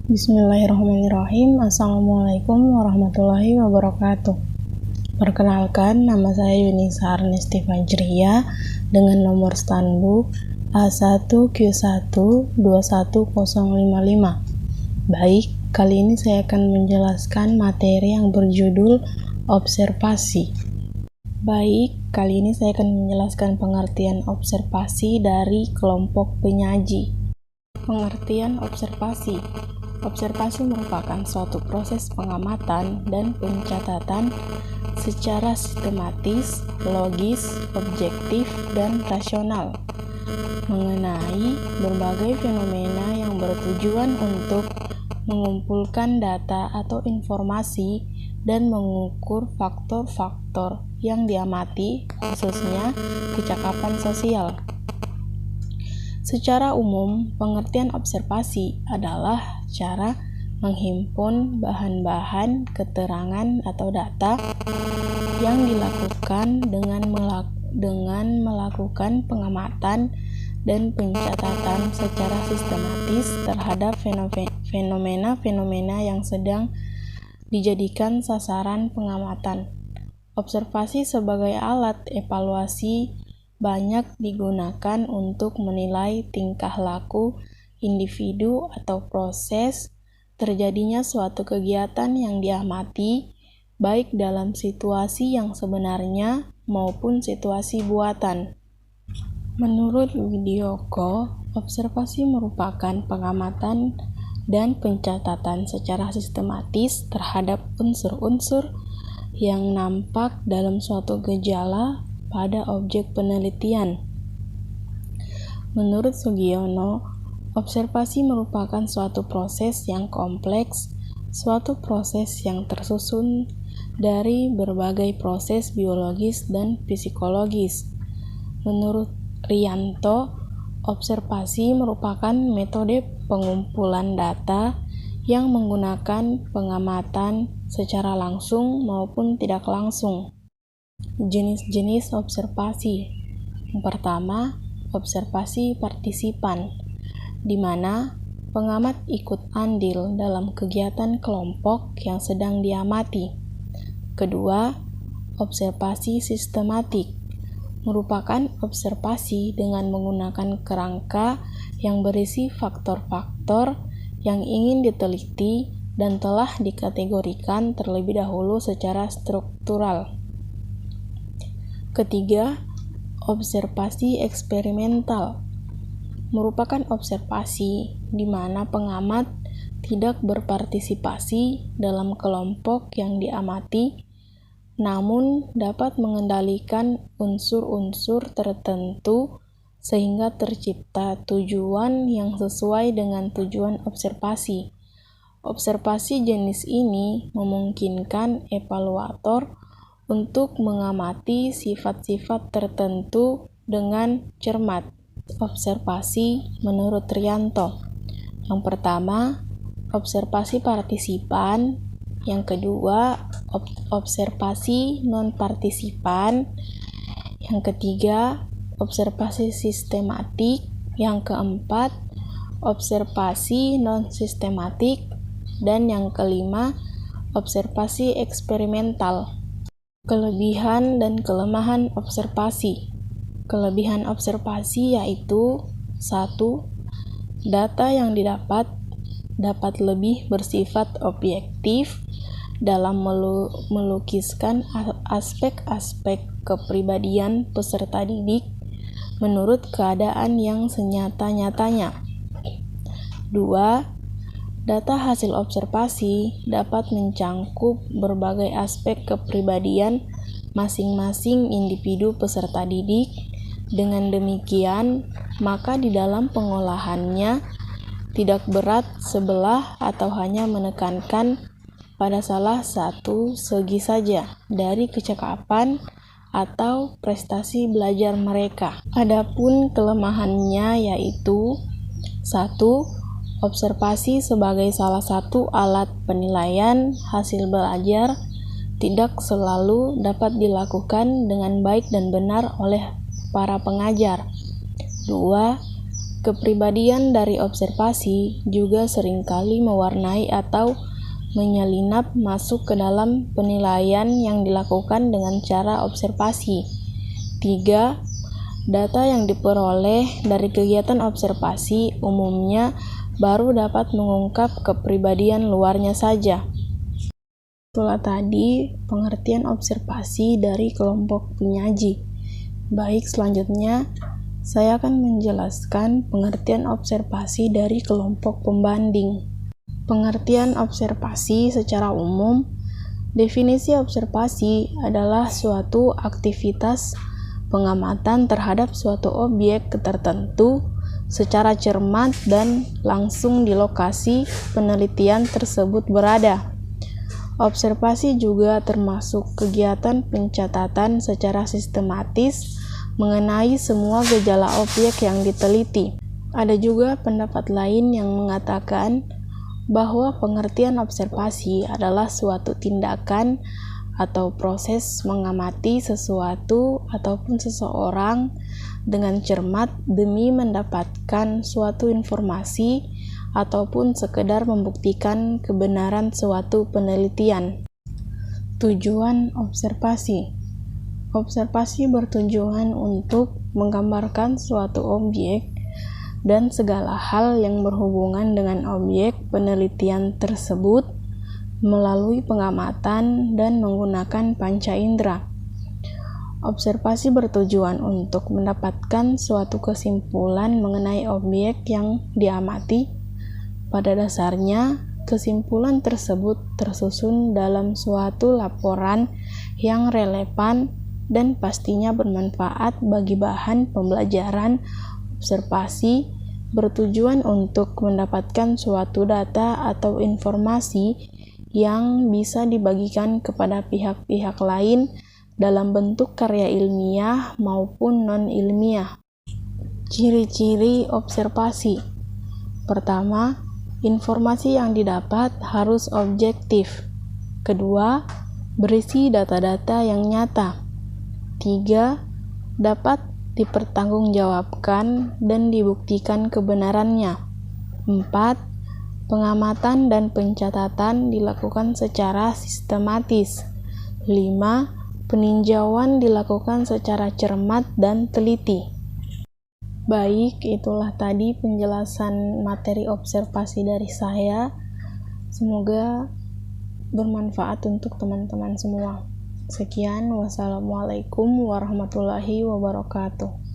Bismillahirrahmanirrahim. Assalamualaikum warahmatullahi wabarakatuh. Perkenalkan, nama saya Yunisa Arnesti Fajriya dengan nomor standbook A1Q1 21055. Baik, kali ini saya akan menjelaskan materi yang berjudul observasi. Baik, kali ini saya akan menjelaskan pengertian observasi dari kelompok penyaji. Pengertian observasi. Observasi merupakan suatu proses pengamatan dan pencatatan secara sistematis, logis, objektif, dan rasional mengenai berbagai fenomena yang bertujuan untuk mengumpulkan data atau informasi dan mengukur faktor-faktor yang diamati, khususnya kecakapan sosial. Secara umum, pengertian observasi adalah cara menghimpun bahan-bahan keterangan atau data yang dilakukan dengan melakukan pengamatan dan pencatatan secara sistematis terhadap fenomena-fenomena yang sedang dijadikan sasaran pengamatan. Observasi sebagai alat evaluasi banyak digunakan untuk menilai tingkah laku individu atau proses terjadinya suatu kegiatan yang diamati, baik dalam situasi yang sebenarnya maupun situasi buatan. Menurut Widyoko, observasi merupakan pengamatan dan pencatatan secara sistematis terhadap unsur-unsur yang nampak dalam suatu gejala pada objek penelitian. Menurut Sugiono, observasi merupakan suatu proses yang kompleks, suatu proses yang tersusun dari berbagai proses biologis dan psikologis. Menurut Rianto, observasi merupakan metode pengumpulan data yang menggunakan pengamatan secara langsung maupun tidak langsung. Jenis-jenis observasi. Yang pertama, observasi partisipan, di mana pengamat ikut andil dalam kegiatan kelompok yang sedang diamati. Kedua, observasi sistematik, merupakan observasi dengan menggunakan kerangka yang berisi faktor-faktor yang ingin diteliti dan telah dikategorikan terlebih dahulu secara struktural. Ketiga, observasi eksperimental, merupakan observasi di mana pengamat tidak berpartisipasi dalam kelompok yang diamati, namun dapat mengendalikan unsur-unsur tertentu sehingga tercipta tujuan yang sesuai dengan tujuan observasi. Observasi jenis ini memungkinkan evaluator untuk mengamati sifat-sifat tertentu dengan cermat. Observasi menurut Rianto. Yang pertama, observasi partisipan. Yang kedua, observasi non-partisipan. Yang ketiga, observasi sistematik. Yang keempat, observasi non-sistematik. Dan yang kelima, observasi eksperimental. Kelebihan dan kelemahan observasi. Kelebihan observasi yaitu 1. Data yang didapat dapat lebih bersifat objektif dalam melukiskan aspek-aspek kepribadian peserta didik menurut keadaan yang senyata-nyatanya. 2. Data hasil observasi dapat mencangkup berbagai aspek kepribadian masing-masing individu peserta didik. Dengan demikian, maka di dalam pengolahannya tidak berat sebelah atau hanya menekankan pada salah satu segi saja dari kecakapan atau prestasi belajar mereka. Adapun kelemahannya yaitu 1. Observasi sebagai salah satu alat penilaian hasil belajar tidak selalu dapat dilakukan dengan baik dan benar oleh para pengajar. 2. Kepribadian dari observasi juga seringkali mewarnai atau menyelinap masuk ke dalam penilaian yang dilakukan dengan cara observasi. 3. Data yang diperoleh dari kegiatan observasi umumnya baru dapat mengungkap kepribadian luarnya saja. Itulah tadi pengertian observasi dari kelompok penyaji. Baik, selanjutnya saya akan menjelaskan pengertian observasi dari kelompok pembanding. Pengertian observasi secara umum, definisi observasi adalah suatu aktivitas pengamatan terhadap suatu objek tertentu secara cermat dan langsung di lokasi penelitian tersebut berada. Observasi juga termasuk kegiatan pencatatan secara sistematis mengenai semua gejala objek yang diteliti. Ada juga pendapat lain yang mengatakan bahwa pengertian observasi adalah suatu tindakan atau proses mengamati sesuatu ataupun seseorang dengan cermat demi mendapatkan suatu informasi ataupun sekedar membuktikan kebenaran suatu penelitian. Tujuan observasi. Observasi bertujuan untuk menggambarkan suatu objek dan segala hal yang berhubungan dengan objek penelitian tersebut melalui pengamatan dan menggunakan panca indera. Observasi bertujuan untuk mendapatkan suatu kesimpulan mengenai objek yang diamati. Pada dasarnya, kesimpulan tersebut tersusun dalam suatu laporan yang relevan dan pastinya bermanfaat bagi bahan pembelajaran. Observasi bertujuan untuk mendapatkan suatu data atau informasi yang bisa dibagikan kepada pihak-pihak lain dalam bentuk karya ilmiah maupun non-ilmiah. Ciri-ciri observasi. Pertama, informasi yang didapat harus objektif. Kedua, berisi data-data yang nyata. 3. Dapat dipertanggungjawabkan dan dibuktikan kebenarannya. 4. Pengamatan dan pencatatan dilakukan secara sistematis. 5. Peninjauan dilakukan secara cermat dan teliti. Baik, itulah tadi penjelasan materi observasi dari saya. Semoga bermanfaat untuk teman-teman semua. Sekian, wassalamualaikum warahmatullahi wabarakatuh.